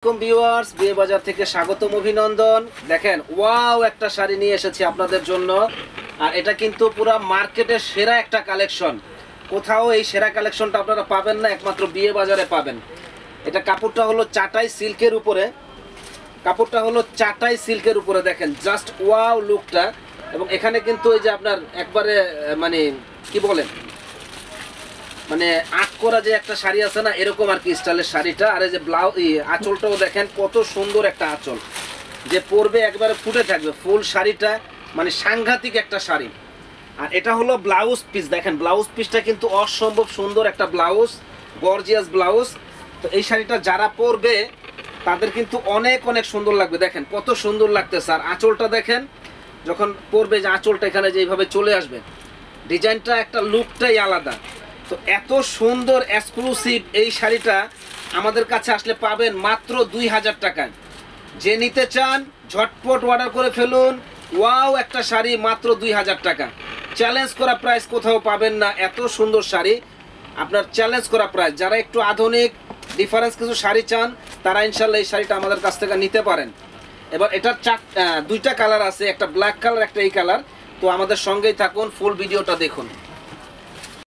Viewers বিয়ে বাজার থেকে স্বাগতম অভিনন্দন। দেখেন ওয়াও একটা শাড়ি নিয়ে এসেছি আপনাদের জন্য। আর এটা কিন্তু পুরো মার্কেটের সেরা একটা কালেকশন। কোথাও এই সেরা কালেকশনটা আপনারা পাবেন না, একমাত্র বিয়ে বাজারে পাবেন। এটা কাপড়টা হলো চাটাই সিল্কের উপরে, দেখেন জাস্ট ওয়াও লুকটা। এবং এখানে কিন্তু এই যে আপনার একবারে মানে কি বলেন মানে আট করা যে একটা শাড়ি আছে না, এরকম আর কি স্টাইলের শাড়িটা। আর এই যে ব্লাউজ আঁচলটাও দেখেন কত সুন্দর একটা আঁচল, যে পরবে একবারে ফুটে থাকবে ফুল শাড়িটা, মানে সাংঘাতিক একটা শাড়ি। আর এটা হলো ব্লাউজ পিস, দেখেন ব্লাউজ পিসটা কিন্তু অসম্ভব সুন্দর একটা ব্লাউজ, গর্জিয়াস ব্লাউজ। তো এই শাড়িটা যারা পরবে তাদের কিন্তু অনেক অনেক সুন্দর লাগবে। দেখেন কত সুন্দর লাগতেছে। আর আঁচলটা দেখেন, যখন পরবে যে আঁচলটা এখানে যেভাবে চলে আসবে, ডিজাইনটা একটা লুকটাই আলাদা। তো এত সুন্দর এক্সক্লুসিভ এই শাড়িটা আমাদের কাছে আসলে পাবেন মাত্র 2000 টাকায়। যে নিতে চান ঝটপট অর্ডার করে ফেলুন। ওয়াও একটা শাড়ি মাত্র 2000 টাকা, চ্যালেঞ্জ করা প্রাইস, কোথাও পাবেন না এত সুন্দর শাড়ি। আপনার চ্যালেঞ্জ করা প্রাইস। যারা একটু আধুনিক ডিফারেন্স কিছু শাড়ি চান তারা ইনশাল্লাহ এই শাড়িটা আমাদের কাছ থেকে নিতে পারেন। এবার এটার দুইটা কালার আছে, একটা ব্ল্যাক কালার, একটা এই কালার। তো আমাদের সঙ্গেই থাকুন, ফুল ভিডিওটা দেখুন।